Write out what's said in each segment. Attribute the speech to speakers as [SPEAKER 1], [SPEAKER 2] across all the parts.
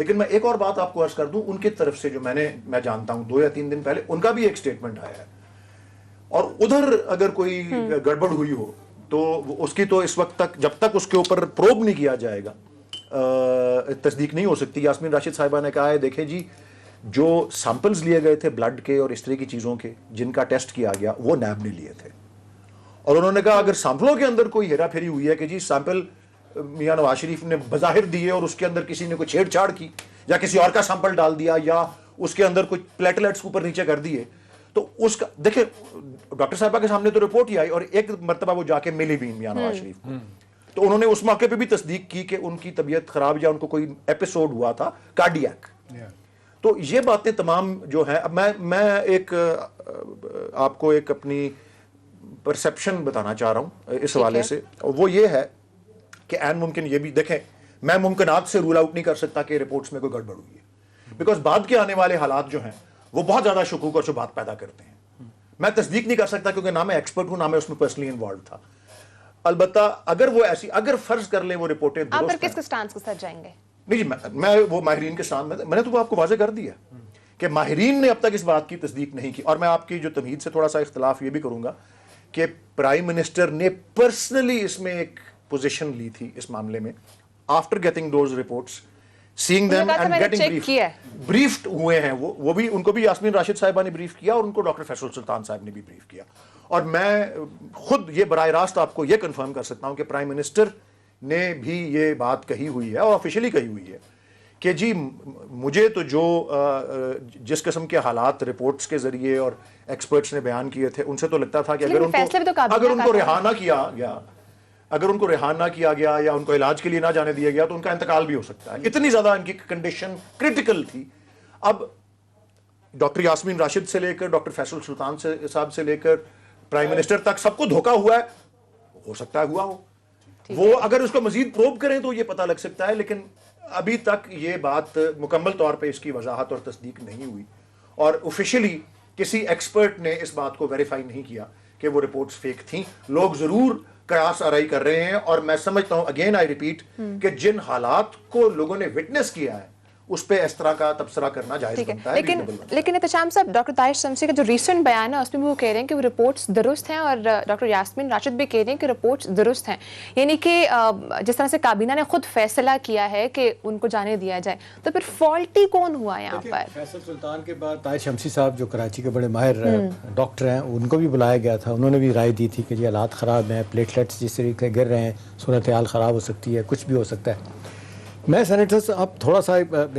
[SPEAKER 1] لیکن میں ایک اور بات آپ کو عرض کر دوں, ان کی طرف سے جو میں جانتا ہوں 2 یا 3 دن پہلے ان کا بھی ایک سٹیٹمنٹ آیا ہے, اور ادھر اگر کوئی گڑبڑ ہوئی ہو تو اس کی تو اس وقت تک, جب تک اس کے اوپر پروب نہیں کیا جائے گا, تصدیق نہیں ہو سکتی. یاسمین راشد صاحبہ نے کہا ہے دیکھیں جی جو سیمپلز لیے گئے تھے بلڈ کے اور اس طرح کی چیزوں کے جن کا ٹیسٹ کیا گیا وہ نیب نے لیے تھے, اور انہوں نے کہا اگر سیمپلوں کے اندر کوئی ہیرا پھیری ہوئی ہے کہ جی سیمپل میاں نواز شریف نے بظاہر دیے اور اس کے اندر کسی نے کوئی چھیڑ چھاڑ کی یا کسی اور کا سیمپل ڈال دیا یا اس کے اندر کوئی پلیٹلیٹس اوپر نیچے کر دیے, تو اس کا دیکھیں ڈاکٹر صاحبہ کے سامنے تو رپورٹ ہی آئی اور ایک مرتبہ وہ جا کے ملی بھی میاں نواز شریف کو, تو انہوں نے اس موقع پہ بھی تصدیق کی کہ ان کی طبیعت خراب یا ان کو کوئی ایپیسوڈ ہوا تھا کارڈیاک. تو یہ باتیں تمام جو ہیں, اب میں ایک آپ کو ایک اپنی پرسیپشن بتانا چاہ رہا ہوں اس حوالے سے, وہ یہ ہے کہ عین ممکن یہ بھی دیکھیں, میں ممکنات سے رول آؤٹ نہیں کر سکتا کہ رپورٹس میں کوئی گڑبڑ ہوئی ہے, بیکاز بعد کے آنے والے حالات جو ہیں وہ بہت زیادہ شکوک اور شبہات پیدا کرتے ہیں. میں تصدیق نہیں کر سکتا کیونکہ نہ میں ایکسپرٹ ہوں نہ میں اس میں پرسنلی انوالوڈ تھا. البتہ اگر وہ ایسی, اگر فرض کر لیں وہ رپورٹیں
[SPEAKER 2] آپ پھر کس کے سٹانس کے ساتھ جائیں گے؟
[SPEAKER 1] نہیں جی, میں وہ ماہرین کے ساتھ میں نے تو وہ آپ کو واضح کر دیا کہ ماہرین نے اب تک اس بات کی تصدیق نہیں کی, اور میں آپ کی جو تمہید سے تھوڑا سا اختلاف یہ بھی کروں گا کہ پرائم منسٹر نے پرسنلی اس میں ایک پوزیشن لی تھی اس معاملے میں, after getting those reports, seeing them and getting briefed ہوئے ہیں. وہ بھی, ان کو بھی یاسمین راشد صاحبہ نے بریف کیا اور ان کو ڈاکٹر فیصل سلطان صاحب نے بھی بریف کیا, اور میں خود یہ براہ راست آپ کو یہ کنفرم کر سکتا ہوں کہ پرائم منسٹر نے بھی یہ بات کہی ہوئی ہے اور آفیشلی کہی ہوئی ہے کہ جی مجھے تو جو جس قسم کے حالات رپورٹس کے ذریعے اور ایکسپرٹس نے بیان کیے تھے ان سے تو لگتا تھا کہ اگر ان کو رہا نہ کیا گیا, اگر ان کو رہا نہ کیا گیا یا ان کو علاج کے لیے نہ جانے دیا گیا تو ان کا انتقال بھی ہو سکتا ہے. اتنی زیادہ ان کی کنڈیشن کرٹیکل تھی. اب ڈاکٹر یاسمین راشد سے لے کر ڈاکٹر فیصل سلطان صاحب سے لے کر پرائم منسٹر تک سب کو دھوکا ہوا ہے, ہو سکتا ہے ہوا ہو, وہ اگر اس کو مزید پروب کریں تو یہ پتہ لگ سکتا ہے, لیکن ابھی تک یہ بات مکمل طور پہ اس کی وضاحت اور تصدیق نہیں ہوئی, اور آفیشلی کسی ایکسپرٹ نے اس بات کو ویریفائی نہیں کیا کہ وہ رپورٹس فیک تھیں. لوگ ضرور قیاس آرائی کر رہے ہیں, اور میں سمجھتا ہوں اگین آئی ریپیٹ کہ جن حالات کو لوگوں نے وٹنس کیا ہے اس پہ اس طرح کا تبصرہ کرنا جائز بنتا ہے.
[SPEAKER 2] لیکن احتشام صاحب, ڈاکٹر طاہر شمسی کا جو ریسنٹ بیان ہے اس میں وہ کہہ رہے ہیں کہ وہ رپورٹس درست ہیں, اور ڈاکٹر یاسمین راشد بھی کہہ رہے ہیں کہ رپورٹس درست ہیں, یعنی کہ جس طرح سے کابینہ نے خود فیصلہ کیا ہے کہ ان کو جانے دیا جائے, تو پھر فالٹی کون ہوا یہاں پر؟
[SPEAKER 3] فیصل سلطان کے بعد طاہر شمسی صاحب جو کراچی کے بڑے ماہر ڈاکٹر ہیں, ان کو بھی بلایا گیا تھا, انہوں نے بھی رائے دی تھی کہ یہ حالات خراب ہیں, پلیٹلیٹس جس طریقے گر رہے ہیں, صورتحال خراب ہو سکتی ہے, کچھ بھی ہو سکتا ہے. میں سینیٹر صاحب آپ تھوڑا سا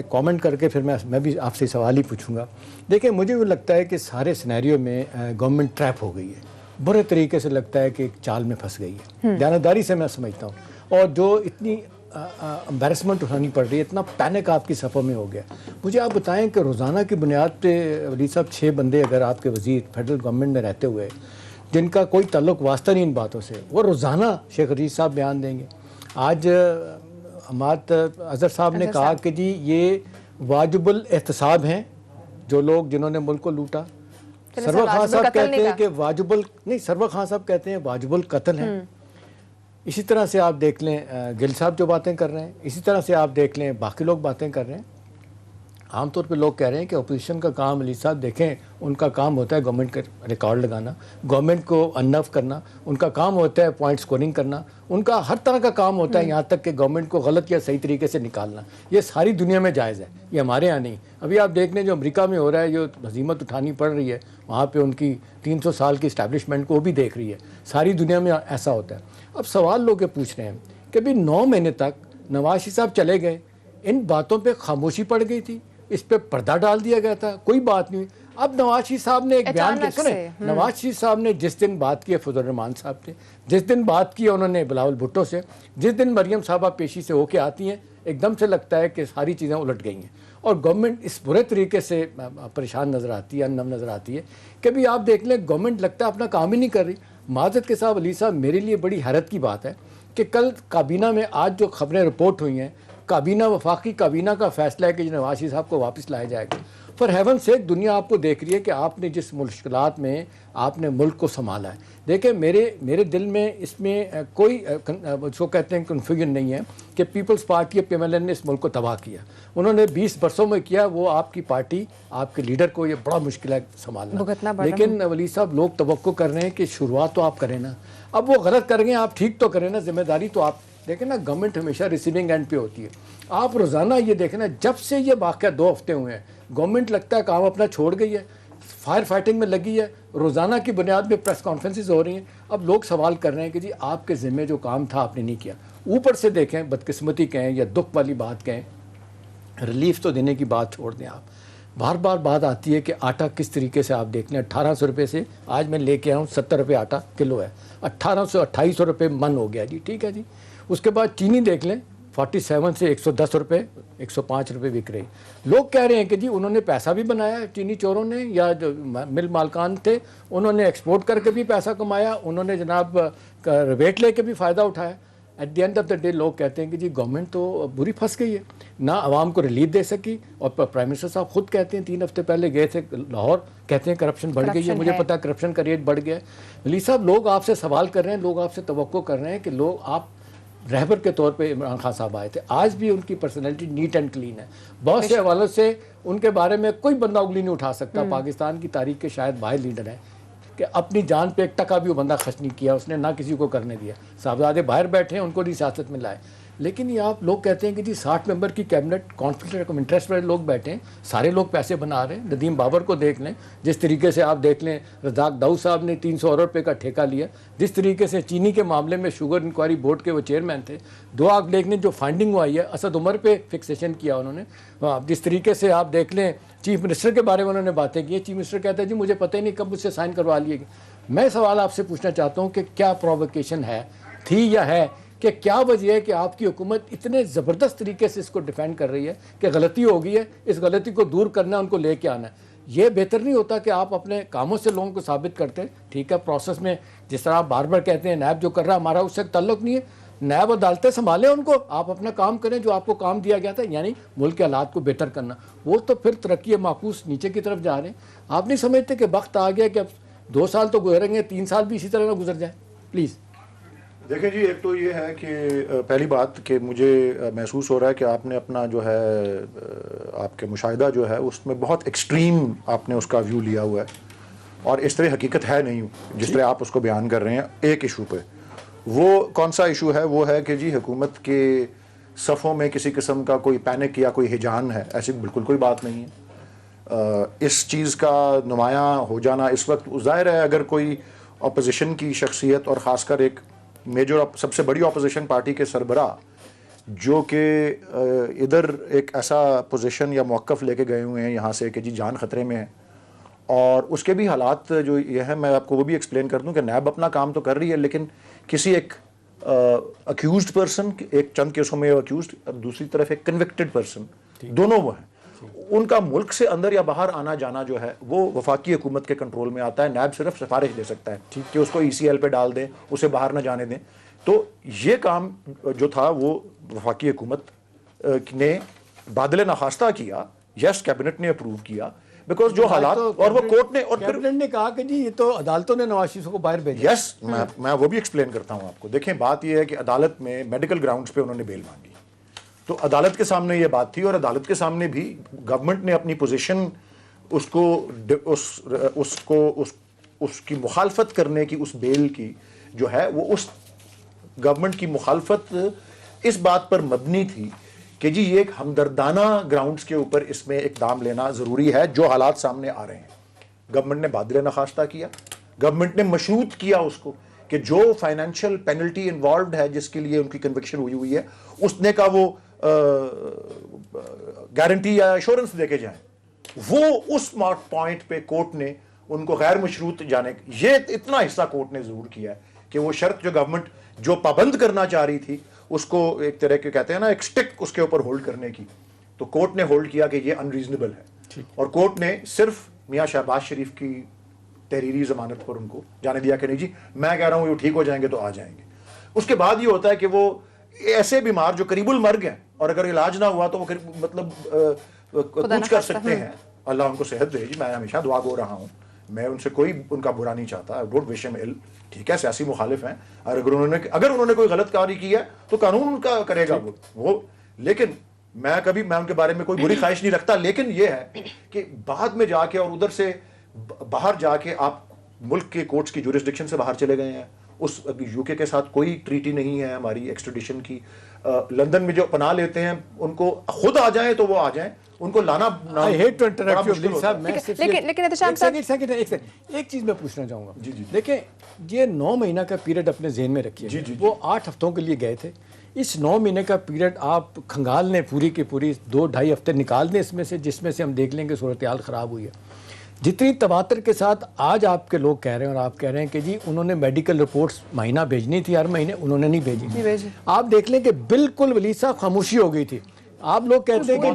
[SPEAKER 3] کامنٹ کر کے پھر میں بھی آپ سے سوال ہی پوچھوں گا. دیکھیں مجھے وہ لگتا ہے کہ سارے سینیریو میں گورنمنٹ ٹریپ ہو گئی ہے, برے طریقے سے لگتا ہے کہ ایک چال میں پھنس گئی ہے, دیانتداری سے میں سمجھتا ہوں, اور جو اتنی امبیرسمنٹ اٹھانی پڑ رہی ہے, اتنا پینک آپ کی صفوں میں ہو گیا. مجھے آپ بتائیں کہ روزانہ کی بنیاد پہ ولی صاحب 6 بندے اگر آپ کے وزیر فیڈرل گورنمنٹ میں رہتے ہوئے جن کا کوئی تعلق واسطہ نہیں ان باتوں سے, وہ روزانہ شیخ رشید صاحب بیان دیں گے. آج حماد اظہر صاحب نے کہا کہ جی یہ واجب الاحتساب ہیں جو لوگ جنہوں نے ملک کو لوٹا. سرور خان صاحب کہتے ہیں کہ سرور خان صاحب کہتے ہیں واجب القتل ہیں. اسی طرح سے آپ دیکھ لیں گل صاحب جو باتیں کر رہے ہیں, اسی طرح سے آپ دیکھ لیں باقی لوگ باتیں کر رہے ہیں. عام طور پہ لوگ کہہ رہے ہیں کہ اپوزیشن کا کام, علی صاحب دیکھیں ان کا کام ہوتا ہے گورنمنٹ کا ریکارڈ لگانا, گورنمنٹ کو انف کرنا, ان کا کام ہوتا ہے پوائنٹ سکورنگ کرنا, ان کا ہر طرح کا کام ہوتا ہے یہاں تک کہ گورنمنٹ کو غلط یا صحیح طریقے سے نکالنا. یہ ساری دنیا میں جائز ہے, یہ ہمارے یہاں نہیں. ابھی آپ دیکھ لیں جو امریکہ میں ہو رہا ہے, جو ہزیمت اٹھانی پڑ رہی ہے وہاں پہ ان کی 300 سال کی اسٹیبلشمنٹ کو بھی دیکھ رہی ہے. ساری دنیا میں ایسا ہوتا ہے. اب سوال لوگ یہ پوچھ رہے ہیں کہ بھی 9 مہینے تک نواز شریف صاحب چلے گئے, ان باتوں پہ خاموشی پڑ گئی تھی, اس پہ پردہ ڈال دیا گیا تھا, کوئی بات نہیں. اب نواز شریف صاحب نے ایک بیان کیا, سنیں نواز شریف صاحب نے جس دن بات کی فضل الرحمان صاحب سے, جس دن بات کی انہوں نے بلاول بھٹو سے, جس دن مریم صاحبہ پیشی سے ہو کے آتی ہیں, ایک دم سے لگتا ہے کہ ساری چیزیں الٹ گئی ہیں اور گورنمنٹ اس برے طریقے سے پریشان نظر آتی ہے, انم نظر آتی ہے کہ بھی آپ دیکھ لیں گورنمنٹ لگتا ہے اپنا کام ہی نہیں کر رہی. معذرت کے صاحب علی صاحب, میرے لیے بڑی حیرت کی بات ہے کہ کل کابینہ میں آج جو خبریں رپورٹ ہوئی ہیں, کابینہ وفاقی کابینہ کا فیصلہ ہے کہ نواز شریف صاحب کو واپس لایا جائے گا. فار ہیون سے دنیا آپ کو دیکھ رہی ہے کہ آپ نے جس مشکلات میں آپ نے ملک کو سنبھالا ہے. دیکھیں میرے دل میں اس میں کوئی جو کہتے ہیں کنفیوژن نہیں ہے کہ پیپلز پارٹی آف PMLN نے اس ملک کو تباہ کیا. انہوں نے 20 برسوں میں کیا. وہ آپ کی پارٹی آپ کے لیڈر کو یہ بڑا مشکل ہے سنبھالنا. لیکن ولی صاحب لوگ توقع کر رہے ہیں کہ شروعات تو آپ کریں نا. اب وہ غلط کر گئے آپ ٹھیک تو کریں نا. ذمہ داری تو آپ دیکھیں نا. گورنمنٹ ہمیشہ ریسیونگ اینڈ پہ ہوتی ہے. آپ روزانہ یہ دیکھیں نا جب سے یہ واقعہ 2 ہفتے ہوئے ہیں گورنمنٹ لگتا ہے کام اپنا چھوڑ گئی ہے, فائر فائٹنگ میں لگی ہے, روزانہ کی بنیاد پہ پریس کانفرنسز ہو رہی ہیں. اب لوگ سوال کر رہے ہیں کہ جی آپ کے ذمہ جو کام تھا آپ نے نہیں کیا. اوپر سے دیکھیں بدقسمتی کہیں یا دکھ والی بات کہیں, ریلیف تو دینے کی بات چھوڑ دیں آپ. بار بار بات آتی ہے کہ آٹا کس طریقے سے آپ دیکھ لیں 1800 روپے سے آج میں لے کے آؤں 70 روپے آٹا کلو ہے. 2800 روپے من ہو گیا جی. ٹھیک ہے جی. اس کے بعد چینی دیکھ لیں 47 سے 110 روپے 105 روپے بک رہی. لوگ کہہ رہے ہیں کہ جی انہوں نے پیسہ بھی بنایا چینی چوروں نے یا جو مل مالکان تھے انہوں نے ایکسپورٹ کر کے بھی پیسہ کمایا, انہوں نے جناب ریٹ لے کے بھی فائدہ اٹھایا. At the end of the day لوگ کہتے ہیں کہ جی گورنمنٹ تو بری پھنس گئی ہے, نہ عوام کو ریلیف دے سکی. اور پرائم منسٹر صاحب خود کہتے ہیں 3 ہفتے پہلے گئے تھے لاہور, کہتے ہیں کرپشن بڑھ گئی ہے. مجھے پتا کرپشن کا ریٹ بڑھ گیا ہے. ولی صاحب لوگ آپ سے سوال کر رہے ہیں, لوگ آپ سے توقع کر رہے ہیں کہ لوگ آپ رہبر کے طور پہ عمران خان صاحب آئے تھے. آج بھی ان کی پرسنالٹی نیٹ اینڈ کلین ہے. بہت سے حوالوں سے ان کے بارے میں کوئی بندہ انگلی نہیں اٹھا سکتا. پاکستان کی تاریخ کے شاید واحد لیڈر ہیں کہ اپنی جان پہ 1 ٹکا بھی وہ بندہ خرچ نہیں کیا اس نے, نہ کسی کو کرنے دیا. صاحبزادے باہر بیٹھے ہیں ان کو نہیں سیاست میں لائے. لیکن یہ آپ لوگ کہتے ہیں کہ جی 60 ممبر کی کیبنٹ کانفلکٹ آف انٹرسٹ والے لوگ بیٹھے ہیں, سارے لوگ پیسے بنا رہے ہیں. ندیم بابر کو دیکھ لیں, جس طریقے سے آپ دیکھ لیں رزاق داؤد صاحب نے 300 روپے کا ٹھیکہ لیا, جس طریقے سے چینی کے معاملے میں شوگر انکوائری بورڈ کے وہ چیئرمین تھے. 2 آپ دیکھ لیں جو فائنڈنگ آئی ہے اسد عمر پہ فکسیشن کیا انہوں نے. جس طریقے سے آپ دیکھ لیں چیف منسٹر کے بارے میں انہوں نے باتیں کی. چیف منسٹر کہتا ہے جی مجھے پتہ ہی نہیں کب مجھ سے سائن کروا لیے گی. میں سوال آپ سے پوچھنا چاہتا ہوں کہ کیا پرووکیشن ہے تھی یا ہے کہ کیا وجہ ہے کہ آپ کی حکومت اتنے زبردست طریقے سے اس کو ڈیفینڈ کر رہی ہے کہ غلطی ہو گئی ہے, اس غلطی کو دور کرنا ہے, ان کو لے کے آنا ہے. یہ بہتر نہیں ہوتا کہ آپ اپنے کاموں سے لوگوں کو ثابت کرتے. ٹھیک ہے پروسیس میں جس طرح آپ بار بار کہتے ہیں نیب جو کر رہا ہے ہمارا اس سے تعلق نہیں ہے. نیب عدالتیں سنبھالیں ان کو, آپ اپنا کام کریں جو آپ کو کام دیا گیا تھا, یعنی ملک کے حالات کو بہتر کرنا. وہ تو پھر ترقی معکوس نیچے کی طرف جا رہے ہیں. آپ نہیں سمجھتے کہ وقت آ گیا کہ اب 2 سال تو گزریں گے, 3 سال بھی اسی طرح نہ گزر جائیں پلیز.
[SPEAKER 1] دیکھیں جی ایک تو یہ ہے کہ پہلی بات کہ مجھے محسوس ہو رہا ہے کہ آپ نے اپنا جو ہے آپ کے مشاہدہ جو ہے اس میں بہت ایکسٹریم آپ نے اس کا ویو لیا ہوا ہے, اور اس طرح حقیقت ہے نہیں جس طرح آپ اس کو بیان کر رہے ہیں ایک ایشو پہ. وہ کون سا ایشو ہے؟ وہ ہے کہ جی حکومت کے صفوں میں کسی قسم کا کوئی پینک یا کوئی ہجان ہے. ایسی بالکل کوئی بات نہیں ہے. اس چیز کا نمایاں ہو جانا اس وقت ظاہر ہے اگر کوئی اپوزیشن کی شخصیت اور خاص کر ایک میجر سب سے بڑی اپوزیشن پارٹی کے سربراہ جو کہ ادھر ایک ایسا پوزیشن یا موقف لے کے گئے ہوئے ہیں یہاں سے کہ جی جان خطرے میں ہے, اور اس کے بھی حالات جو یہ ہیں میں آپ کو وہ بھی ایکسپلین کر دوں کہ نیب اپنا کام تو کر رہی ہے لیکن کسی ایک اکیوزڈ پرسن, ایک چند کیسوں میں اکیوزڈ, دوسری طرف ایک کنوکٹڈ پرسن, دونوں وہ ہیں. ان کا ملک سے اندر یا باہر آنا جانا جو ہے وہ وفاقی حکومت کے کنٹرول میں آتا ہے. نیب صرف سفارش دے سکتا ہے کہ اس کو ECL پہ ڈال دیں, اسے باہر نہ جانے دیں. تو یہ کام جو تھا وہ وفاقی حکومت نے بادل ناخواستہ کیا. یس کیبنٹ نے اپروو کیا بیکاز جو حالات, اور وہ کورٹ نے, اور پھر
[SPEAKER 3] کیبنٹ نے کہا کہ جی یہ تو عدالتوں نے نواز شریف کو باہر بھیجا.
[SPEAKER 1] یس میں وہ بھی ایکسپلین کرتا ہوں آپ کو. دیکھیں بات یہ ہے کہ عدالت میں میڈیکل گراؤنڈز پہ انہوں نے بیل مانگی تو عدالت کے سامنے یہ بات تھی, اور عدالت کے سامنے بھی گورنمنٹ نے اپنی پوزیشن اس کی مخالفت کرنے کی, اس بیل کی جو ہے وہ اس گورنمنٹ کی مخالفت اس بات پر مبنی تھی کہ جی یہ ایک ہمدردانہ گراؤنڈز کے اوپر اس میں اقدام لینا ضروری ہے جو حالات سامنے آ رہے ہیں. گورنمنٹ نے بادل ناخواستہ کیا, گورنمنٹ نے مشروط کیا اس کو کہ جو فائنینشیل پینلٹی انوالوڈ ہے جس کے لیے ان کی کنوکشن ہوئی ہے اس نے کا وہ گارنٹی یا ایشورنس دے کے جائیں. وہ اس پوائنٹ پہ کورٹ نے ان کو غیر مشروط جانے, یہ اتنا حصہ کورٹ نے ضرور کیا ہے کہ وہ شرط جو گورنمنٹ جو پابند کرنا چاہ رہی تھی اس کو ایک طرح کے کہتے ہیں نا ایک سٹک اس کے اوپر ہولڈ کرنے کی, تو کورٹ نے ہولڈ کیا کہ یہ انریزنیبل ہے. اور کورٹ نے صرف میاں شہباز شریف کی تحریری ضمانت پر ان کو جانے دیا کہ نہیں جی میں کہہ رہا ہوں وہ ٹھیک ہو جائیں گے تو آ جائیں گے. اس کے بعد یہ ہوتا ہے کہ وہ ایسے بیمار جو قریب المرگ ہیں اور اگر علاج نہ ہوا تو وہ مطلب کچھ کر سکتے ہیں, اللہ ان کو صحت دے جی, میں ہمیشہ دعا گو رہا ہوں, میں ان سے کوئی ان کا برا نہیں چاہتا, آئی ڈونٹ وش ہم ill, ٹھیک ہے سیاسی مخالف ہیں, اور اگر انہوں نے کوئی غلط کاری کی ہے تو قانون ان کا کرے گا وہ, لیکن میں ان کے بارے میں کوئی بری خواہش نہیں رکھتا. لیکن یہ ہے کہ بعد میں جا کے اور ادھر سے باہر جا کے آپ ملک کے کورٹس کی جورسڈکشن سے باہر چلے گئے ہیں, اس یو کے ساتھ کوئی ٹریٹی نہیں ہے ہماری ایکسٹریڈیشن کی. لندن میں جو پناہ لیتے ہیں ان کو خود آ جائیں تو وہ آ جائیں, ان کو لانا
[SPEAKER 3] ایک چیز میں پوچھنا چاہوں گا. دیکھیں یہ 9 مہینہ کا پیریڈ اپنے ذہن میں رکھیے, وہ 8 ہفتوں کے لیے گئے تھے. اس 9 مہینے کا پیریڈ آپ کھنگال لیں پوری کی پوری 2-2.5 ہفتے نکال دیں اس میں سے, جس میں سے ہم دیکھ لیں کہ صورتحال خراب ہوئی ہے. جتنی تواتر کے ساتھ آج آپ کے لوگ کہہ رہے ہیں اور آپ کہہ رہے ہیں کہ جی انہوں نے میڈیکل رپورٹس مہینہ بھیجنی تھی ہر مہینے, انہوں نے نہیں بھیجی. آپ دیکھ لیں کہ بالکل ولید صاحب خاموشی ہو گئی تھی. آپ لوگ کہتے ہیں کہ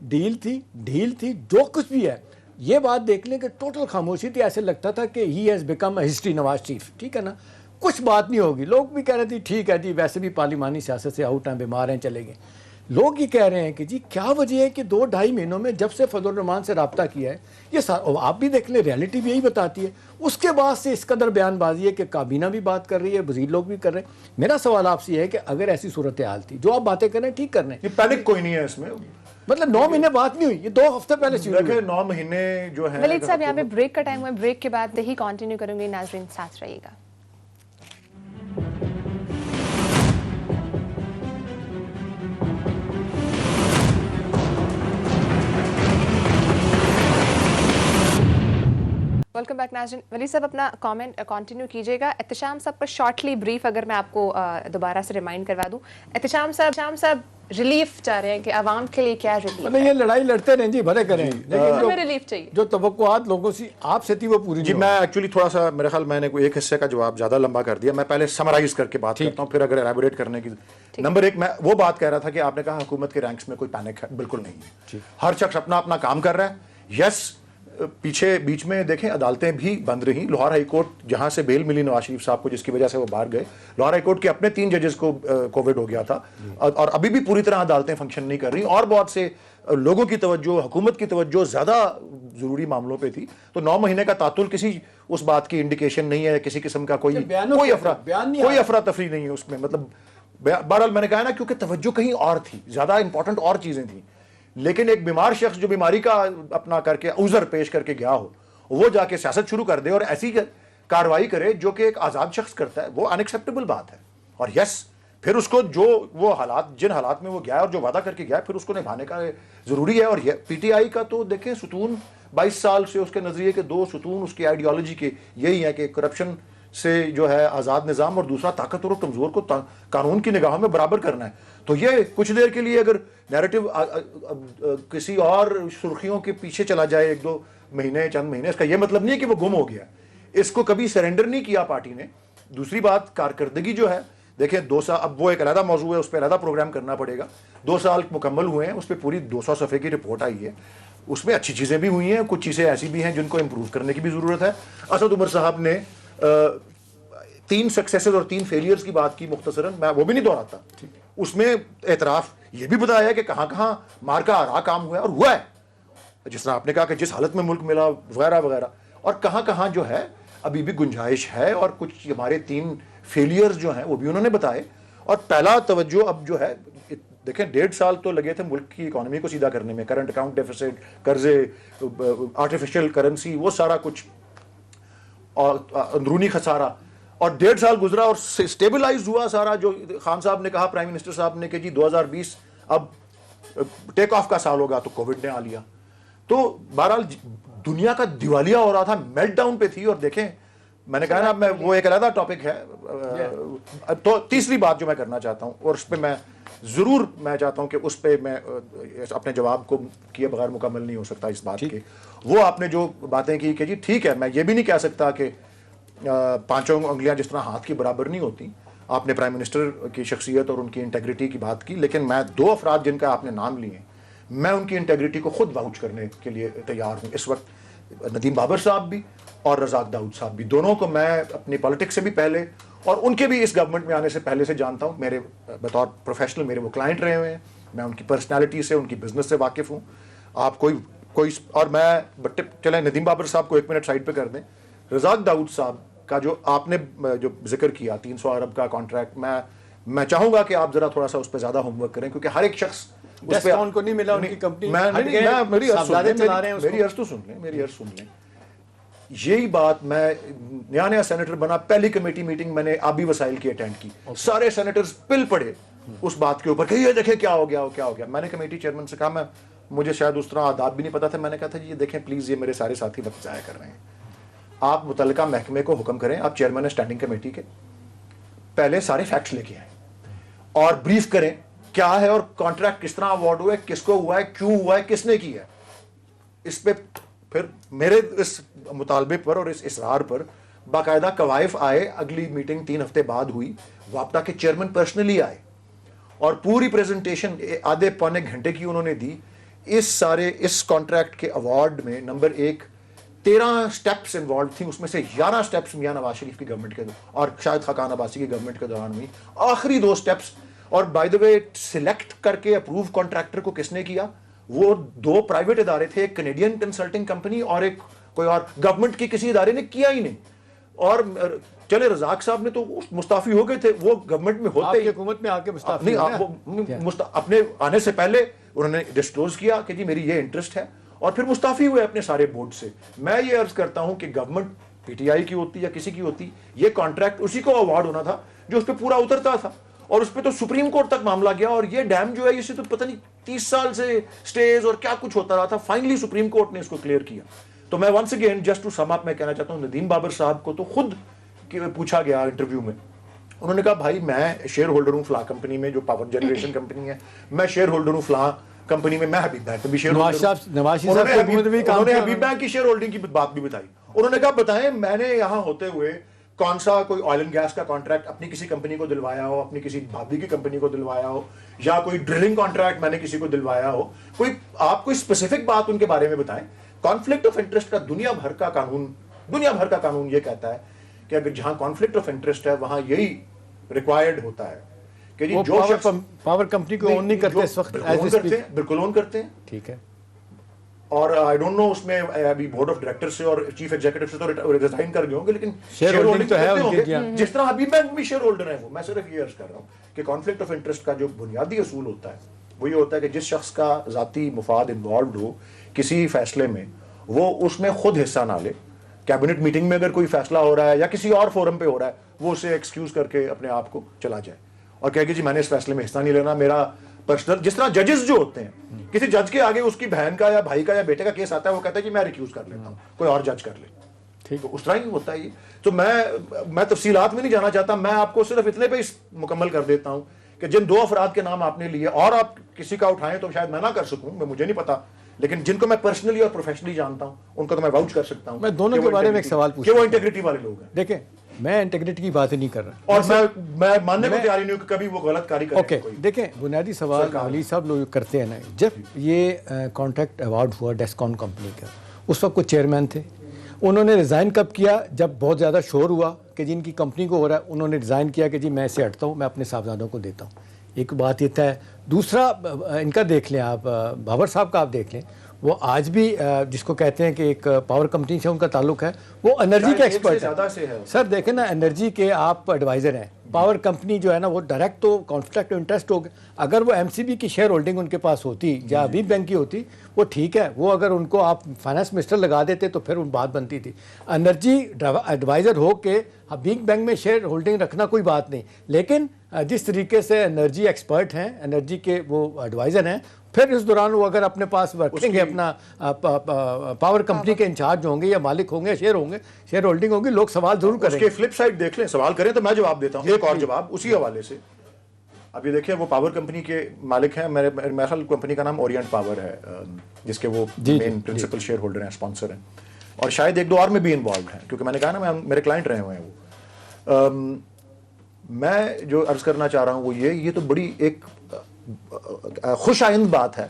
[SPEAKER 3] ڈھیل تھی جو کچھ بھی ہے, یہ بات دیکھ لیں کہ ٹوٹل خاموشی تھی. ایسے لگتا تھا کہ he has become a history Nawaz Sharif, ٹھیک ہے نا, کچھ بات نہیں ہوگی. لوگ بھی کہہ رہے تھے ٹھیک ہے جی ویسے بھی پارلیمانی سیاست سے آؤٹ ہیں, بیمار ہیں, چلے گئے. لوگ یہ کہہ رہے ہیں کہ جی کیا وجہ ہے کہ 2-2.5 مہینوں میں جب سے فضل الرحمان سے رابطہ کیا ہے, یہ آپ بھی دیکھ لیں ریالٹی بھی یہی بتاتی ہے. اس کے بعد سے اس قدر بیان بازی ہے کہ کابینہ بھی بات کر رہی ہے, وزیر لوگ بھی کر رہے ہیں. میرا سوال آپ سے یہ ہے کہ اگر ایسی صورتحال تھی, جو آپ باتیں کر رہے ہیں ٹھیک کر رہے ہیں,
[SPEAKER 1] پینک کوئی نہیں ہے اس میں,
[SPEAKER 3] مطلب 9 مہینے بات نہیں ہوئی, یہ 2 ہفتے پہلے شروع ہوئی.
[SPEAKER 1] 9 مہینے جو ہے.
[SPEAKER 2] ولید صاحب یہاں پہ بریک کا ٹائم ہوا ہے, بریک کے بعد ہی کنٹینیو کروں گی, ناظرین ساتھ رہیے گا. ویلکم بیک ناظرین. ولید صاحب اپنا کامنٹ کنٹینیو کیجیے گا. احتشام صاحب پر شارٹلی بریف اگر میں آپ کو دوبارہ سے ریمائنڈ کروا دوں. احتشام صاحب ریلیف چاہ رہے ہیں کہ عوام کے لیے کیا ریلیف
[SPEAKER 3] ہے؟ یہ لڑائی لڑتے رہیں جی, بھلے کریں,
[SPEAKER 2] لیکن ریلیف چاہیے.
[SPEAKER 3] جو توقعات لوگوں سے آپ سے تھی وہ پوری
[SPEAKER 1] جی. میں ایکچولی تھوڑا سا میرے خیال میں نے کوئی ایک حصے کا جواب زیادہ لمبا کر دیا. میں پہلے سمرائز کر کے بات کرتا ہوں, پھر اگر ایلیبوریٹ کرنے کی. نمبر 1 میں وہ بات کہہ رہا تھا کہ آپ نے کہا حکومت کے رینکس میں کوئی پینک ہے, بالکل نہیں ہے. ہر شخص اپنا اپنا کام کر رہا ہے. یس بیچ میں دیکھیں عدالتیں بھی بند رہیں. لاہور ہائی کورٹ جہاں سے بیل ملی نواز شریف صاحب کو, جس کی وجہ سے وہ باہر گئے, لاہور ہائی کورٹ کے اپنے 3 ججز کو کووڈ ہو گیا تھا, اور ابھی بھی پوری طرح عدالتیں فنکشن نہیں کر رہی. اور بہت سے لوگوں کی توجہ, حکومت کی توجہ زیادہ ضروری معاملوں پہ تھی. تو 9 مہینے کا تعطل کسی اس بات کی انڈیکیشن نہیں ہے, کسی قسم کا کوئی افراتفری نہیں ہے اس میں. مطلب بہرحال میں نے کہا نا, کیونکہ توجہ کہیں اور تھی, زیادہ امپورٹنٹ اور چیزیں تھیں. لیکن ایک بیمار شخص جو بیماری کا اپنا کر کے عذر پیش کر کے گیا ہو, وہ جا کے سیاست شروع کر دے اور ایسی کارروائی کرے جو کہ ایک آزاد شخص کرتا ہے, وہ انیکسیپٹیبل بات ہے. اور یس پھر اس کو جو وہ حالات, جن حالات میں وہ گیا اور جو وعدہ کر کے گیا, پھر اس کو نبھانے کا ضروری ہے. اور یہ پی ٹی آئی کا تو دیکھیں ستون 22 سال سے اس کے نظریے کے 2 ستون اس کی آئیڈیالوجی کے یہی ہے کہ کرپشن سے جو ہے آزاد نظام, اور دوسرا طاقتور اور کمزور کو قانون کی نگاہوں میں برابر کرنا ہے. تو یہ کچھ دیر کے لیے اگر نیریٹو کسی اور سرخیوں کے پیچھے چلا جائے 1-2 مہینے, چند مہینے, اس کا یہ مطلب نہیں ہے کہ وہ گم ہو گیا. اس کو کبھی سرنڈر نہیں کیا پارٹی نے. دوسری بات, کارکردگی جو ہے دیکھیں 2 سال, اب وہ ایک علیحدہ موضوع ہے, اس پہ علیحدہ پروگرام کرنا پڑے گا. 2 سال مکمل ہوئے ہیں, اس پہ پوری 200 صفحے کی رپورٹ آئی ہے. اس میں اچھی چیزیں بھی ہوئی ہیں, کچھ چیزیں ایسی بھی ہیں جن کو امپروو کرنے کی بھی ضرورت ہے. اسد عمر صاحب نے 3 سکسیسز اور 3 فیلیئرز کی بات کی مختصراً, میں وہ بھی نہیں دہراتا. اس میں اعتراف یہ بھی بتایا کہ کہاں کہاں مار کا آرا کام ہوا ہے, اور ہوا ہے, جس طرح آپ نے کہا کہ جس حالت میں ملک ملا وغیرہ وغیرہ, اور کہاں کہاں جو ہے ابھی بھی گنجائش ہے. اور کچھ ہمارے 3 فیلیئرز جو ہیں وہ بھی انہوں نے بتائے. اور پہلا توجہ اب جو ہے, دیکھیں 1.5 سال تو لگے تھے ملک کی اکانومی کو سیدھا کرنے میں, کرنٹ اکاؤنٹ ڈیفیسٹ, قرضے, آرٹیفیشل کرنسی, وہ سارا کچھ, اور اندرونی خسارہ. اور 1.5 سال گزرا اور سٹیبلائز ہوا سارا. جو خان صاحب نے کہا, پرائم منسٹر صاحب نے, کہ جی 2020 اب ٹیک آف کا سال ہوگا, تو کووڈ نے آ لیا. تو بہرحال دنیا کا دیوالیہ ہو رہا تھا, میلٹ ڈاؤن پہ تھی. اور دیکھیں میں نے کہا نا, میں وہ ایک علیحدہ ٹاپک ہے. تو تیسری بات جو میں کرنا چاہتا ہوں, اور اس پہ میں ضرور میں چاہتا ہوں کہ اس پہ میں اپنے جواب کو کیے بغیر مکمل نہیں ہو سکتا اس بات کے. وہ آپ نے جو باتیں کی کہ جی ٹھیک ہے, میں یہ بھی نہیں کہہ سکتا کہ 5 انگلیاں جس طرح ہاتھ کی برابر نہیں ہوتی. آپ نے پرائم منسٹر کی شخصیت اور ان کی انٹیگریٹی کی بات کی, لیکن میں 2 افراد جن کا آپ نے نام لیے, میں ان کی انٹیگریٹی کو خود واؤچ کرنے کے لیے تیار ہوں اس وقت. ندیم بابر صاحب بھی اور رزاق داؤد صاحب بھی, دونوں کو میں اپنی پالیٹکس سے بھی پہلے اور ان کے بھی اس گورنمنٹ میں آنے سے پہلے سے جانتا ہوں. میرے بطور پروفیشنل میرے وہ کلائنٹ رہے ہوئے ہیں, میں ان کی پرسنالٹی سے, ان کی بزنس سے واقف ہوں. آپ کوئی اور میں چلیں ندیم بابر صاحب کو 1 منٹ سائڈ پہ کر دیں. رزاق داؤد صاحب کا جو آپ نے جو ذکر کیا 300 ارب کا کانٹریکٹ, میں چاہوں گا کہ آپ ذرا تھوڑا سا اس پہ زیادہ ہوم ورک کریں, کیونکہ ہر ایک شخص
[SPEAKER 3] ڈیسکاؤنٹ کو نہیں ملا ان کی کمپنی,
[SPEAKER 1] میری عرض تو سن لیں. یہی بات میں نیا سینیٹر بنا, پہلی کمیٹی میٹنگ میں نے آبی وسائل کی اٹینڈ کی, سارے سینیٹرز پل پڑے اس بات کے اوپر کہ یہ دیکھیں کیا ہو گیا. میں نے کمیٹی چیئرمین سے کہا, مجھے شاید اس طرح آداب بھی نہیں پتا تھا, میں نے کہا تھا جی یہ دیکھیں پلیز, یہ میرے سارے ساتھی وقت ضائع کر رہے ہیں, آپ متعلقہ محکمے کو حکم کریں, آپ چیئرمین ہیں اسٹینڈنگ کمیٹی کے, پہلے سارے فیکٹس لے کے آئیں اور بریف کریں کیا ہے اور کانٹریکٹ کس طرح اوارڈ ہوا ہے, کس کو ہوا ہے, کیوں ہوا ہے, کس نے کیا ہے. اس پہ پھر میرے اس مطالبے پر اور اس اصرار پر باقاعدہ کوائف آئے, اگلی میٹنگ 3 ہفتے بعد ہوئی, وابٹا کے چیئرمین پرسنلی آئے اور پوری پریزنٹیشن آدھے پونے گھنٹے کی انہوں نے دی. اس کانٹریکٹ کے ایوارڈ میں نمبر 1 13 سٹیپس انوالو تھیں, اس میں سے 11 سٹیپس میاں نواز شریف کی گورنمنٹ کے اور شاید خاقان عباسی کی گورنمنٹ کے دوران ہوئی, آخری 2 سٹیپس. اور بائی دا وے سلیکٹ کر کے اپروو کانٹریکٹر کو کس نے کیا, وہ 2 پرائیویٹ ادارے تھے, ایک کینیڈین کنسلٹنگ کمپنی اور ایک کوئی اور گورنمنٹ کے کسی ادارے نے کیا ہی نہیں. اور چلے رزاق صاحب نے تو مستعفی ہو گئے تھے, وہ گورنمنٹ میں ہوتے ہی
[SPEAKER 3] حکومت میں آ کے مستعفی
[SPEAKER 1] اپنے آنے سے پہلے انہوں نے ڈسکلوز کیا کہ جی میری یہ انٹرسٹ ہے, اور پھر مستعفی ہوئے اپنے سارے بورڈ سے. میں یہ عرض کرتا ہوں کہ گورنمنٹ پی ٹی آئی کی ہوتی یا کسی کی ہوتی, یہ کانٹریکٹ اسی کو اوارڈ ہونا تھا جو اس پہ پورا اترتا تھا, اور اس پہ تو سپریم کورٹ تک معاملہ گیا, اور یہ ڈیم جو ہے اسے تو پتہ نہیں 30 سال سے سٹیز اور کیا کچھ ہوتا رہا تھا, فائنلی سپریم کورٹ نے اس کو کلیئر کیا. تو میں once again just to sum up میں کہنا چاہتا ہوں, ندیم بابر صاحب کو تو خود پوچھا گیا انٹرویو میں, انہوں نے کہا بھائی میں شیئر ہولڈر ہوں فلاں کمپنی میں جو پاور جنریشن کمپنی ہے, میں شیئر ہولڈر ہوں فلاں کمپنی میں حبیب بینک میں بھی شیئر ہولڈر ہوں. انہوں نے حبیب بینک کی شیئر ہولڈنگ کی بات بھی بتائی. انہوں نے کہا بتائیں میں نے یہاں ہوتے ہوئے کون سا کوئی آئل اینڈ گیس کا کانٹریکٹ اپنی کسی کمپنی کو دلوایا ہو, اپنی کسی بھابھی کی کمپنی کو دلوایا ہو, یا کوئی ڈرلنگ کانٹریکٹ میں نے کسی کو دلوایا ہو, کوئی آپ کوئی اسپیسیفک بات ان کے بارے میں بتائیں. کانفلکٹ آف انٹرسٹ کا دنیا بھر کا قانون یہ کہتا ہے کہ اگر جہاں کانفلکٹ آف انٹرسٹ ہے وہاں یہی ریکوائرڈ ہوتا ہے کہ جی جو
[SPEAKER 3] پاور کمپنی کو اون نہیں کرتے اس وقت,
[SPEAKER 1] بالکل اون کرتے ہیں,
[SPEAKER 3] ٹھیک ہے.
[SPEAKER 1] اور آئی ڈونٹ نو اس میں ابھی بورڈ آف ڈائریکٹر سے اور چیف ایگزیکٹو سے تو ریزائن کر گئے ہوں گے, لیکن شیئر ہولڈنگ تو ہے ان کے, جس طرح حبیب بینک بھی شیئر ہولڈر ہیں. وہ میں صرف یہ عرض کر رہا ہوں کہ کانفلکٹ آف انٹرسٹ کا جو بنیادی اصول ہوتا ہے وہ یہ ہوتا ہے کہ جس شخص کا ذاتی مفاد انوالوڈ ہو کسی فیصلے میں, وہ اس میں خود حصہ نہ لے. کیبنٹ میٹنگ میں اگر کوئی فیصلہ ہو رہا ہے یا کسی اور فورم پہ ہو رہا ہے, وہ اسے ایکسکیوز کر کے اپنے آپ کو چلا جائے اور کہے کہ جی میں نے اس فیصلے میں حصہ نہیں لینا, میرا پرسنل, جس طرح ججز جو ہوتے ہیں کسی جج کے آگے اس کی بہن کا یا بھائی کا یا بیٹے کا کیس آتا ہے, وہ کہتا ہے جی میں ریکیوز کر لیتا ہوں, کوئی اور جج کر لے, ٹھیک ہے, اس طرح ہی ہوتا ہے یہ. تو میں تفصیلات میں نہیں جانا چاہتا, میں آپ کو صرف اتنے پہ مکمل کر دیتا ہوں کہ جن 2 افراد کے نام آپ نے لیے, اور آپ کسی کا اٹھائیں تو شاید میں نہ کر سکوں, مجھے نہیں پتا, لیکن جن کو میں پرسنلی اور پروفیشنلی جانتا ہوں ان کو تو میں واؤچ کر سکتا ہوں.
[SPEAKER 3] میں دونوں کے بارے میں ایک سوال پوچھتا
[SPEAKER 1] ہوں کہ وہ انٹیگریٹی والے لوگ ہیں.
[SPEAKER 3] دیکھیں میں انٹیگریٹی کی بات نہیں کر رہا,
[SPEAKER 1] اور میں ماننے کو تیار نہیں ہوں کہ کبھی وہ غلط کاری کریں.
[SPEAKER 3] اوکے, دیکھیں بنیادی سوال علی صاحب لوگ کرتے ہیں نا, جب یہ کانٹریکٹ ایوارڈ ہوا ڈیسکون کمپنی کا, اس وقت کچھ چیئرمین تھے, انہوں نے ریزائن کب کیا, جب بہت زیادہ شور ہوا کہ جن کی کمپنی کو ہو رہا ہے, انہوں نے ریزائن کیا کہ جی میں اسے ہٹتا ہوں, میں اپنے صاحبزادوں کو دیتا ہوں. ایک بات یہ ہے. دوسرا ان کا دیکھ لیں آپ, بابر صاحب کا آپ دیکھ لیں, وہ آج بھی جس کو کہتے ہیں کہ ایک پاور کمپنی سے ان کا تعلق ہے, وہ انرجی کے ایکسپرٹ ہے. سر دیکھیں نا, انرجی کے آپ ایڈوائزر ہیں, پاور کمپنی جو ہے نا وہ ڈائریکٹ تو کانفلکٹ آف انٹرسٹ ہو گیا. اگر وہ ایم سی بی کی شیئر ہولڈنگ ان کے پاس ہوتی یا حبیب بینک کی ہوتی, وہ ٹھیک ہے, وہ اگر ان کو آپ فائنانس منسٹر لگا دیتے تو پھر ان بات بنتی تھی. انرجی ایڈوائزر ہو کے حبیب بینک میں شیئر ہولڈنگ رکھنا کوئی بات نہیں, لیکن جس طریقے سے انرجی ایکسپرٹ ہیں, انرجی کے وہ ایڈوائزر ہیں, پھر اس دوران وہ اگر اپنے پاس رکھیں گے اپنا پاور کمپنی کے انچارج ہوں گے یا مالک ہوں گے, شیئر ہولڈنگ ہوگی, لوگ سوال ضرور کریں گے.
[SPEAKER 1] اس کے فلپ سائڈ دیکھ لیں, سوال کریں تو میں جواب دیتا ہوں, ایک اور جواب اسی حوالے سے. اب یہ دیکھیں وہ پاور کمپنی کے مالک ہیں, میرے خیال کمپنی کا نام اورینٹ پاور ہے, جس کے وہ مین پرنسپل شیئر ہولڈر ہیں, اسپانسر ہیں, اور شاید 1-2 اور میں بھی انوالوڈ ہیں, کیونکہ میں نے کہا نا میرے کلائنٹ رہے ہوئے ہیں وہ. میں جو عرض کرنا چاہ رہا ہوں وہ یہ تو بڑی ایک خوش آئند بات ہے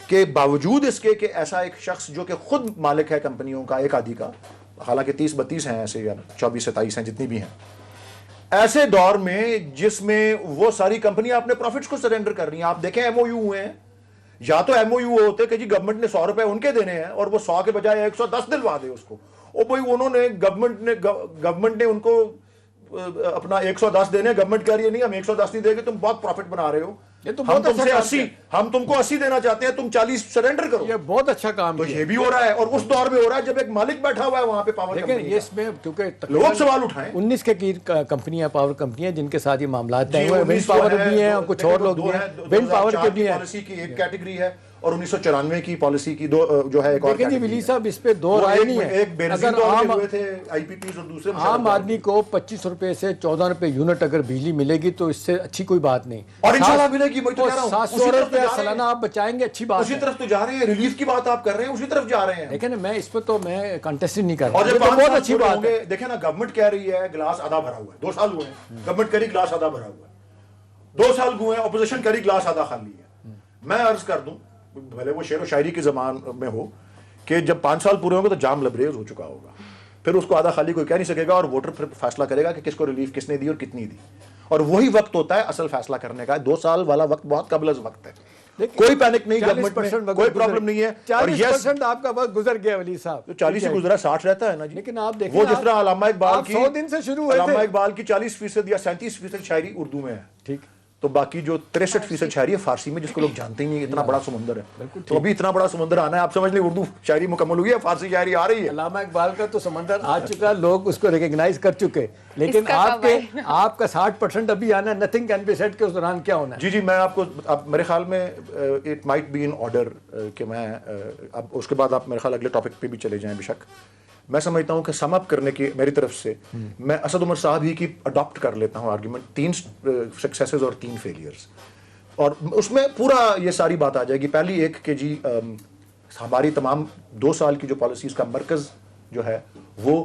[SPEAKER 1] کہ باوجود اس کے کہ ایسا ایک شخص جو کہ خود مالک ہے کمپنیوں کا ایک آدھی کا, حالانکہ 30-32 ہیں ایسے یا 24-27 ہیں جتنی بھی ہیں, ایسے دور میں جس میں وہ ساری کمپنیاں اپنے پروفٹس کو سرنڈر کر رہی ہیں. آپ دیکھیں ایم او یو ہوئے ہیں یا تو MOU ہوتے کہ جی گورنمنٹ نے 100 روپے ان کے دینے ہیں اور وہ 100 کے بجائے 110 دلوا دے اس کو. او بھائی انہوں نے گورنمنٹ نے ان کو اپنا 110 دینے, گورنمنٹ کہہ رہی ہے نہیں ہم 110 نہیں دیں گے, تم بہت پروفٹ بنا رہے ہو, ہم تم کو 80 دینا چاہتے ہیں, تم 40 سرنڈر کرو.
[SPEAKER 3] یہ بہت اچھا کام
[SPEAKER 1] تو یہ بھی ہو رہا ہے, اور اس دور میں ہو رہا ہے جب ایک مالک بیٹھا ہوا ہے وہاں پہ پاور کمپنی.
[SPEAKER 3] اس میں کیونکہ
[SPEAKER 1] لوگ سوال اٹھائیں
[SPEAKER 3] 19 کے کمپنیاں پاور کمپنیاں جن کے ساتھ یہ معاملات ہیں, ونڈ پاور بھی ہیں اور کچھ اور لوگ بھی ہیں. ونڈ پاور کے بھی ہیں,
[SPEAKER 1] پالیسی کی ایک کیٹیگری ہے, اور 1994 کی پالیسی کی دو جو ہے ایک اور
[SPEAKER 3] لیکن ولی صاحب اس پہ دو رائے نہیں ہے.
[SPEAKER 1] ایک بینزین دور میں ہوئے تھے IPPs اور دوسرے
[SPEAKER 3] عام آدمی کو 25 روپے سے 14 روپے یونٹ اگر بجلی ملے گی تو اس سے اچھی کوئی بات نہیں,
[SPEAKER 1] اور انشاءاللہ ملے گی. میں تو کہہ رہا ہوں
[SPEAKER 3] 700 روپے سالانہ آپ بچائیں گے, اچھی بات
[SPEAKER 1] اسی طرف تو جا رہے ہیں, ریلیف کی بات آپ کر رہے ہیں, اسی طرف جا رہے ہیں.
[SPEAKER 3] لیکن میں اس پہ تو میں کنٹیسٹ نہیں کر رہا,
[SPEAKER 1] اور جب
[SPEAKER 3] بہت اچھی بات ہے.
[SPEAKER 1] دیکھیں نا, گورنمنٹ کہہ رہی ہے گلاس آدھا بھرا ہوا ہے, 2 سال ہوئے ہیں گورنمنٹ کہہ رہی گلاس آدھا بھرا ہوا ہے, 2 سال ہوئے ہیں اپوزیشن کہہ رہی گلاس آدھا خالی ہے. میں عرض کر دوں بھلے وہ شعر و شاعری کی زبان میں ہو کہ جب 5 سال پورے ہوں گے تو جام لبریز ہو چکا ہوگا, پھر اس کو آدھا خالی کوئی کہہ نہیں سکے گا, اور ووٹر پھر فیصلہ کرے گا کہ کس کو ریلیف کس نے دی اور کتنی دی, اور وہی وقت ہوتا ہے اصل فیصلہ کرنے کا. 2 سال والا وقت بہت قبل از وقت ہے, کوئی پینک نہیں, گورنمنٹ میں کوئی پرابلم نہیں ہے.
[SPEAKER 3] 40% آپ کا وقت گزر گیا ولی صاحب,
[SPEAKER 1] تو 40 سے گزرا 60 رہتا ہے نا جی.
[SPEAKER 3] لیکن آپ دیکھیں
[SPEAKER 1] وہ جس طرح علامہ اقبال کی
[SPEAKER 3] 100 دن سے شروع ہوئے تھے,
[SPEAKER 1] علامہ اقبال کی 40% یا 37% شاعری اردو میں ہے,
[SPEAKER 3] ٹھیک,
[SPEAKER 1] تو باقی جو 63% شاعری ہے فارسی میں, جس کو لوگ جانتے ہی نہیں, اتنا بڑا سمندر ہے. تو ابھی اتنا بڑا سمندر آنا ہے, آپ سمجھ لیں اردو شاعری مکمل ہوئی ہے, فارسی شاعری آ رہی ہے.
[SPEAKER 3] علامہ اقبال کا تو سمندر آ چکا, لوگ اس کو ریکگنائز کر چکے, لیکن آپ کا 60% ابھی آنا, نتھنگ کین بی سیڈ کہ اس دوران کیا ہونا ہے.
[SPEAKER 1] جی میں آپ کو میرے خیال میں it might be in order کہ میں اب اس کے بعد آپ میرے خیال اگلے ٹاپک پہ بھی چلے جائیں. بے شک میں سمجھتا ہوں کہ سم اپ کرنے کی میری طرف سے میں اسد عمر صاحب ہی کی اڈاپٹ کر لیتا ہوں آرگیومنٹ, 3 سکسیسز اور 3 فیلیئرز, اور اس میں پورا یہ ساری بات آ جائے گی. پہلی ایک کہ جی ہماری تمام 2 سال کی جو پالیسیز کا مرکز جو ہے وہ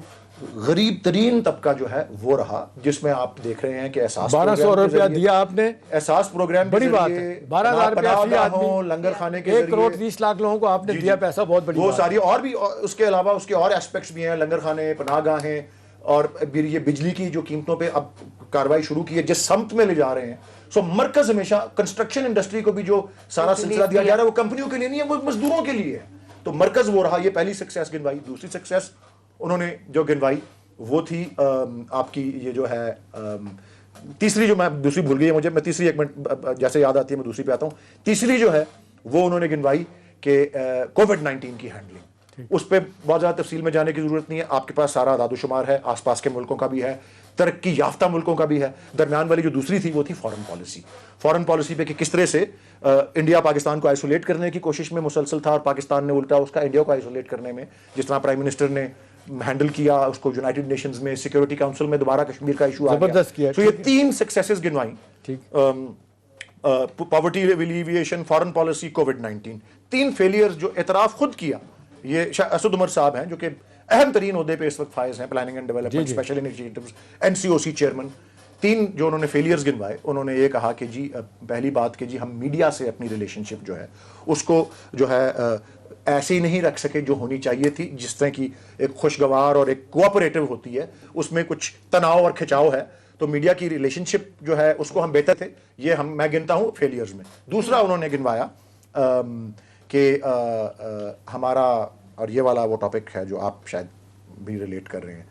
[SPEAKER 1] غریب ترین طبقہ جو ہے وہ رہا, جس میں آپ دیکھ رہے ہیں کہ احساس
[SPEAKER 3] 1200 روپیہ دیا آپ نے,
[SPEAKER 1] احساس پروگرام
[SPEAKER 3] بڑی بات ہے, 12,000 روپیہ فی آدمی,
[SPEAKER 1] لنگر خانے کے
[SPEAKER 3] 1 کروڑ 30 لاکھ لوگوں کو آپ نے دیا پیسہ, بہت بڑی
[SPEAKER 1] وہ
[SPEAKER 3] بات.
[SPEAKER 1] ساری اور بھی اس کے علاوہ اس کے اور ایسپیکٹس بھی ہیں, لنگر خانے, پناہ گاہیں, اور یہ بجلی کی جو قیمتوں پہ اب کاروائی شروع کی ہے جس سمت میں لے جا رہے ہیں. سو مرکز ہمیشہ کنسٹرکشن انڈسٹری کو بھی جو سارا سلسلہ دیا جا رہا ہے وہ کمپنیوں کے لیے نہیں ہے, وہ مزدوروں کے لیے ہے. تو مرکز وہ رہا, یہ پہلی سکسیس گنوائی. دوسری سکسیس انہوں نے جو گنوائی وہ تھی آپ کی یہ جو ہے تیسری, جو میں دوسری بھول گئی ہے مجھے, میں تیسری 1 منٹ جیسے یاد آتی ہے میں دوسری پہ آتا ہوں. تیسری جو ہے وہ انہوں نے گنوائی کہ کووڈ-19 کی ہینڈلنگ. اس پہ بہت زیادہ تفصیل میں جانے کی ضرورت نہیں ہے, آپ کے پاس سارا اعداد و شمار ہے, آس پاس کے ملکوں کا بھی ہے, ترقی یافتہ ملکوں کا بھی ہے. درمیان والی جو دوسری تھی وہ تھی فارن پالیسی پہ کہ کس طرح سے انڈیا پاکستان کو آئسولیٹ کرنے کی کوشش میں مسلسل تھا, اور پاکستان نے الٹا اس کا انڈیا کو آئسولیٹ کرنے میں, جس طرح پرائم منسٹر نے ہینڈل کیا اس کو یونائٹڈ نیشنز میں, سیکورٹی کاؤنسل میں دوبارہ کشمیر کا ایشو آ گیا. تو یہ 3 سکسیسز گنوائیں, poverty alleviation, foreign policy, COVID. 3 failures جو اعتراف خود کیا یہ اسد عمر صاحب ہیں, جو کہ اہم ترین عہدے پہ اس وقت فائز ہیں, planning and development special initiatives, NCOC chairman. 3 جو انہوں نے فیلیئرز گنوائے, انہوں نے یہ کہا کہ جی پہلی بات کہ جی ہم میڈیا سے اپنی ریلیشن شپ جو ہے اس کو جو ہے ایسے ہی نہیں رکھ سکے جو ہونی چاہیے تھی, جس طرح کی ایک خوشگوار اور ایک کوآپریٹو ہوتی ہے, اس میں کچھ تناؤ اور کھچاؤ ہے. تو میڈیا کی ریلیشن شپ جو ہے اس کو ہم بہتر تھے, یہ میں گنتا ہوں فیلیئرز میں. دوسرا انہوں نے گنوایا کہ ہمارا, اور یہ والا وہ ٹاپک ہے جو آپ شاید بھی ریلیٹ کر رہے ہیں,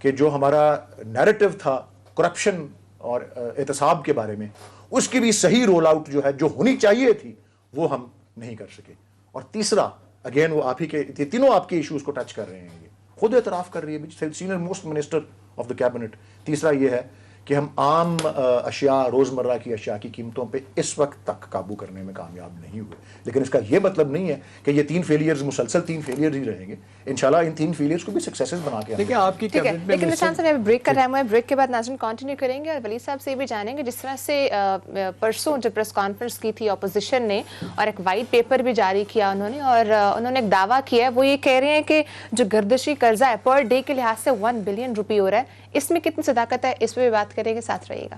[SPEAKER 1] کہ جو ہمارا نیریٹو تھا کرپشن اور احتساب کے بارے میں, اس کی بھی صحیح رول آؤٹ جو ہے جو ہونی چاہیے تھی وہ ہم نہیں کر سکے. اور تیسرا اگین وہ آپ ہی کے تینوں آپ کے ایشوز کو ٹچ کر رہے ہیں, یہ خود اعتراف کر رہی ہے senior most minister of the cabinet. تیسرا یہ ہے کہ ہم عام اشیاء, روزمرہ کی اشیاء کی قیمتوں پہ اس وقت تک قابو کرنے میں کامیاب نہیں ہوئے. لیکن اس کا یہ مطلب نہیں ہے کہ یہ 3 فیلیئرز مسلسل 3 فیلیئرز ہی رہیں گے. انشاءاللہ ان 3 فیلیئرز کو بھی سکسیسز بنا کے
[SPEAKER 3] دیکھیں آپ کی کیبنٹ میں.
[SPEAKER 2] لیکن نشان صاحب بریک کر رہے ہیں, بریک کے بعد ناظرین کنٹینیو کریں گے, اور ولی صاحب سے یہ بھی جانیں گے جس طرح سے پرسوں جب پریس کانفرنس کی تھی اپوزیشن نے اور ایک وائٹ پیپر بھی جاری کیا انہوں نے, اور انہوں نے ایک دعویٰ کیا ہے, وہ یہ کہہ رہے ہیں کہ جو گردشی قرضہ ہے پر ڈے کے لحاظ سے 1 بلین روپی ہو رہا ہے, اس میں کتنی صداقت ہے, اس پہ بھی بات کریں گے, ساتھ رہیے گا.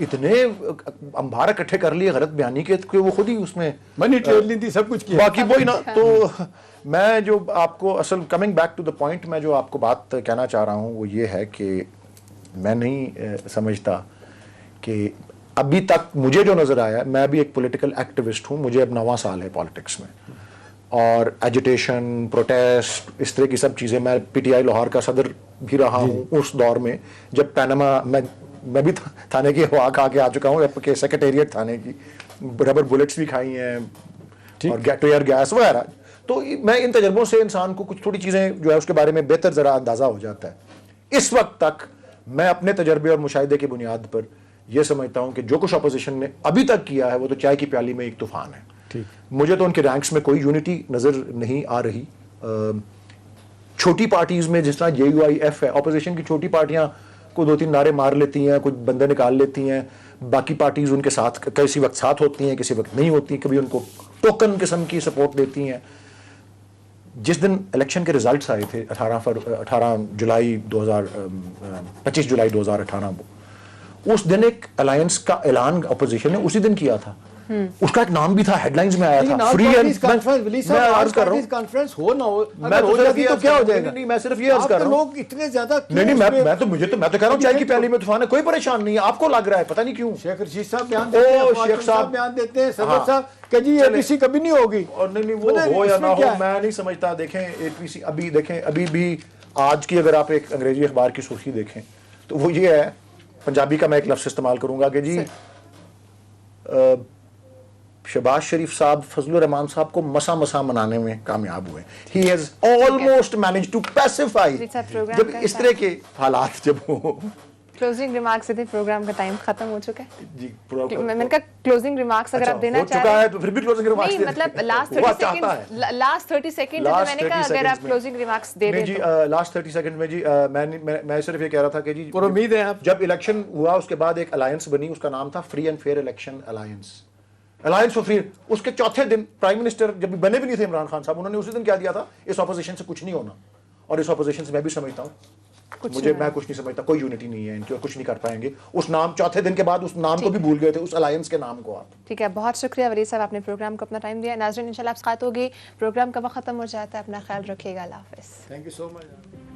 [SPEAKER 1] اتنے انبار اکٹھے کر لیے غلط بیانی کے کہ وہ خود ہی اس میں
[SPEAKER 3] منی ٹریلنگ تھی، سب کچھ کیا.
[SPEAKER 1] باقی وہی نا. تو میں جو آپ کو اصل coming back to the point, میں جو آپ کو بات کہنا چاہ رہا ہوں وہ یہ ہے کہ میں نہیں سمجھتا کہ ابھی تک مجھے جو نظر آیا، میں بھی ایک پولیٹیکل ایکٹیوسٹ ہوں، مجھے اب 9واں سال ہے پالیٹکس میں، اور ایجیٹیشن، پروٹیسٹ، اس طرح کی سب چیزیں. میں پی ٹی آئی لاہور کا صدر بھی رہا ہوں اس دور میں جب پیناما، میں بھی تھانے کی ہوا کھا کے آ چکا ہوں، کہ سیکریٹریٹ تھانے کی ربر بلٹس بھی کھائی ہیں اور ٹیئر گیس وغیرہ. تو میں ان تجربوں سے انسان کو کچھ تھوڑی چیزیں جو ہے اس کے بارے میں بہتر ذرا اندازہ ہو جاتا ہے. اس وقت تک میں اپنے تجربے اور مشاہدے کی بنیاد پر یہ سمجھتا ہوں کہ جو کچھ اپوزیشن نے ابھی تک کیا ہے وہ تو چائے کی پیالی میں ایک طوفان ہے. مجھے تو ان کے رینکس میں کوئی یونٹی نظر نہیں آ رہی. چھوٹی پارٹیز میں جس طرح جے یو آئی ایف ہے، اپوزیشن کی چھوٹی پارٹیاں کو 2-3 نعرے مار لیتی ہیں، کچھ بندے نکال لیتی ہیں، باقی پارٹیز ان کے ساتھ کسی وقت ساتھ ہوتی ہیں، کسی وقت نہیں ہوتی، کبھی ان کو ٹوکن قسم کی سپورٹ دیتی ہیں. جس دن الیکشن کے ریزلٹس آئے تھے 25 جولائی 2018 اس دن ایک الائنس کا اعلان اپوزیشن نے اسی دن کیا تھا. اس کا ایک نام بھی تھا، ہیڈ لائنز میں آیا تھا، فری اینڈ میں عرض کر رہا ہوں
[SPEAKER 3] کانفرنس ہو نہ ہو،
[SPEAKER 1] میں
[SPEAKER 3] اگر ہو جاتی تو کیا ہو جائے گا؟
[SPEAKER 1] نہیں، میں صرف یہ عرض کر رہا ہوں.
[SPEAKER 3] لوگ اتنے زیادہ
[SPEAKER 1] نہیں، میں تو کہہ رہا ہوں چائے کی پیالی میں طوفان ہے، کوئی پریشان نہیں ہے. آپ کو لگ رہا ہے پتہ نہیں کیوں.
[SPEAKER 3] شیخ رشید صاحب بیان دیتے ہیں، شیخ صاحب بیان دیتے ہیں، صدر صاحب کہ جی اے پی سی کبھی نہیں ہوگی.
[SPEAKER 1] اور نہیں وہ ہو یا نہ ہو میں نہیں سمجھتا. دیکھیں اے پی سی ابھی بھی آج کی اگر آپ ایک انگریزی اخبار کی سرخی دیکھیں تو وہ یہ ہے، پنجابی کا میں ایک لفظ استعمال کروں گا کہ جی شہباز شریف صاحب فضل الرحمان صاحب کو مسا منانے میں کامیاب ہوئے. He has almost managed to pacify. جب اس طرح کے حالات جب ہوں.
[SPEAKER 2] کلوزنگ ریمارکس تھے، پروگرام کا ٹائم ختم ہو چکا ہے.
[SPEAKER 1] جی
[SPEAKER 2] میں نے کہا کلوزنگ ریمارکس اگر آپ دینا چاہ رہے ہیں
[SPEAKER 1] تو پھر بھی کلوزنگ ریمارکس
[SPEAKER 2] نہیں، مطلب لاسٹ 30 سیکنڈ میں نے کہا اگر آپ کلوزنگ ریمارکس دے دیں.
[SPEAKER 1] جی لاسٹ 30 سیکنڈ میں جی میں صرف یہ کہہ رہا تھا کہ جی
[SPEAKER 3] پر امید ہے آپ
[SPEAKER 1] جب الیکشن ہوا اس کے بعد ایک الائنس بنی، اس کا نام تھا free and fair election alliance for free. اس کے چوتھے دن پرائم منسٹر جب بنے بھی نہیں تھے عمران خان صاحب، انہوں نے اسی دن کہہ دیا تھا اس اپوزیشن سے کچھ نہیں ہونا. اور اس اپوزیشن سے میں بھی سمجھتا ہوں میں کچھ نہیں سمجھتا، کوئی یونٹی نہیں ہے ان کی اور کچھ نہیں کر پائیں گے. اس نام چوتھے دن کے بعد اس نام کو بھی بھول گئے تھے، اس الائنس کے نام کو. آپ
[SPEAKER 2] ٹھیک ہے، بہت شکریہ ولید صاحب، آپ نے پروگرام کو اپنا ٹائم دیا. ناظرین انشاءاللہ آپ سے بات ہوگی، پروگرام کا وقت ختم ہو جاتا ہے، اپنا خیال رکھیے گا. اللہ حافظ.
[SPEAKER 3] Thank you so much.